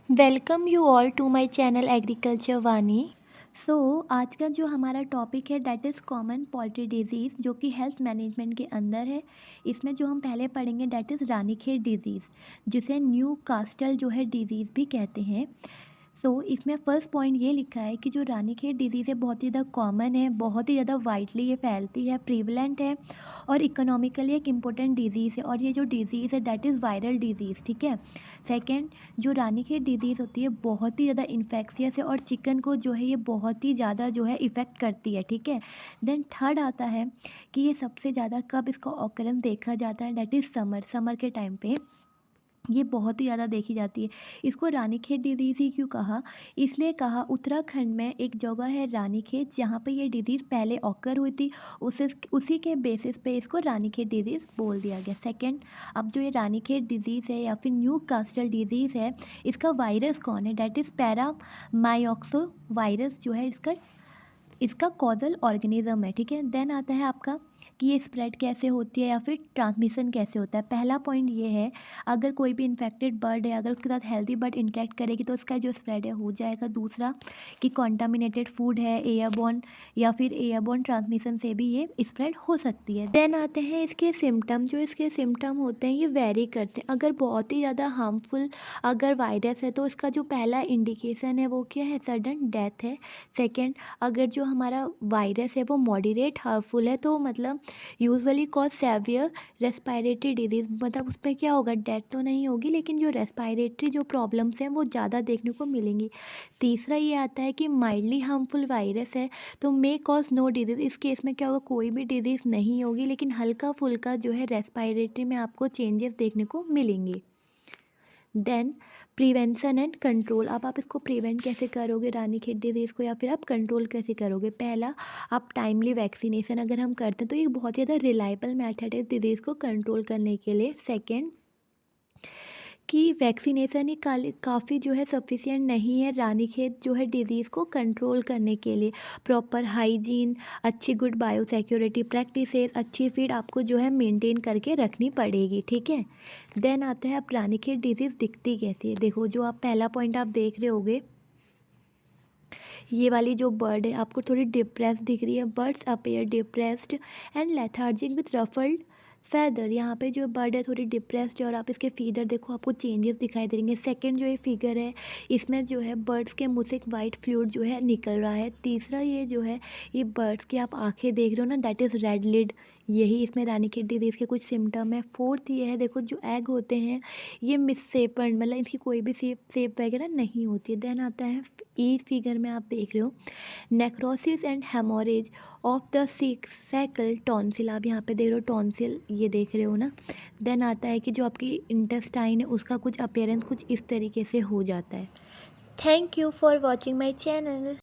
Welcome you all to my channel agriculture Vani. So आज का जो हमारा टॉपिक है that is common poultry disease जो कि हेल्थ मैनेजमेंट के अंदर है। इसमें जो हम पहले पढ़ेंगे दैट इज़ रानीखेत डिजीज़, जिसे न्यू कास्टल जो है डिजीज़ भी कहते हैं। इसमें फ़र्स्ट पॉइंट ये लिखा है कि जो रानीखेत डिजीज़ है बहुत ही ज़्यादा कॉमन है, बहुत ही ज़्यादा वाइडली ये फैलती है, प्रीवलेंट है और इकोनॉमिकली एक इम्पोर्टेंट डिजीज़ है। और ये जो डिजीज़ है दैट इज़ वायरल डिजीज़, ठीक है। सेकंड, जो रानीखेत डिजीज़ होती है बहुत ही ज़्यादा इन्फेक्शियस है और चिकन को जो है ये बहुत ही ज़्यादा जो है इफ़ेक्ट करती है, ठीक है। देन थर्ड आता है कि ये सबसे ज़्यादा कब इसका ऑकरेंस देखा जाता है दैट इज़ समर के टाइम पे ये बहुत ही ज़्यादा देखी जाती है। इसको रानीखेत डिजीज़ ही क्यों कहा? इसलिए कहा उत्तराखंड में एक जगह है रानीखेत जहाँ पे ये डिजीज़ पहले ऑकर हुई थी। उसी के बेसिस पे इसको रानीखेत डिजीज़ बोल दिया गया। सेकंड, अब जो ये रानीखेत डिजीज़ है या फिर न्यू कास्टल डिजीज़ है, इसका वायरस कौन है? दैट इज़ पैरामाइक्सो वायरस जो है इसका कॉजल ऑर्गेनिज्म है, ठीक है। देन आता है आपका कि ये स्प्रेड कैसे होती है या फिर ट्रांसमिशन कैसे होता है। पहला पॉइंट ये है, अगर कोई भी इन्फेक्टेड बर्ड है अगर उसके साथ हेल्दी बर्ड इंटरेक्ट करेगी तो उसका जो स्प्रेड है हो जाएगा। दूसरा कि कॉन्टामिनेटेड फूड है, एयरबॉर्न या फिर एयरबॉर्न ट्रांसमिशन से भी ये स्प्रेड हो सकती है। देन आते हैं इसके सिम्टम। जो इसके सिम्टम होते हैं ये वेरी करते हैं। अगर बहुत ही ज़्यादा हार्मफुल अगर वायरस है तो इसका जो पहला इंडिकेशन है वो क्या है? सडन डेथ है। सेकेंड, अगर जो हमारा वायरस है वो मॉडरेट हार्मफुल है तो मतलब usually cause severe respiratory disease, मतलब उसमें क्या होगा? डेथ तो नहीं होगी लेकिन जो रेस्पायरेटरी जो प्रॉब्लम्स हैं वो ज़्यादा देखने को मिलेंगी। तीसरा ये आता है कि माइल्डली हार्मफुल वायरस है तो मे कॉज नो डिजीज़। इस केस में क्या होगा? कोई भी डिजीज़ नहीं होगी लेकिन हल्का फुल्का जो है रेस्पायरेटरी में आपको चेंजेस देखने को मिलेंगे। Then prevention and control. अब आप इसको प्रिवेंट कैसे करोगे रानीखेत डिजीज़ को या फिर आप कंट्रोल कैसे करोगे? पहला, आप टाइमली वैक्सीनेशन अगर हम करते हैं तो ये बहुत ज़्यादा रिलायबल मेथड है डिजीज़ को कंट्रोल करने के लिए। सेकेंड, कि वैक्सीनेशन ही काफ़ी जो है सफिशिएंट नहीं है रानीखेत जो है डिजीज़ को कंट्रोल करने के लिए। प्रॉपर हाइजीन, अच्छी गुड बायोसिक्योरिटी प्रैक्टिसेस, अच्छी फीड आपको जो है मेंटेन करके रखनी पड़ेगी, ठीक है। देन आता है अब रानीखेत डिजीज़ दिखती कैसी है। देखो, जो आप पहला पॉइंट आप देख रहे होगे, ये वाली जो बर्ड है आपको थोड़ी डिप्रेस दिख रही है। Birds appear depressed and lethargic with ruffled feather. यहाँ पे जो बर्ड है थोड़ी डिप्रेस्ड है और आप इसके फीदर देखो आपको चेंजेस दिखाई दे देंगे। सेकंड, जो ये फिगर है इसमें जो है बर्ड्स के मुंह से एक वाइट फ्लूइड जो है निकल रहा है। तीसरा, ये जो है ये बर्ड्स की आप आंखें देख रहे हो ना, दैट इज़ रेड लिड। यही इसमें रानीखेत डिजीज़ के कुछ सिम्टम है। फोर्थ, ये है देखो जो एग होते हैं ये मिससेपन, मतलब इसकी कोई भी सेप वगैरह नहीं होती है। देन आता है ई फिगर में आप देख रहे हो necrosis and haemorrhage of the cycle tonsil. आप यहाँ पे देख रहे हो टॉन्सिल, ये देख रहे हो ना। देन आता है कि जो आपकी इंटेस्टाइन है उसका कुछ अपीयरेंस कुछ इस तरीके से हो जाता है। Thank you for watching my channel.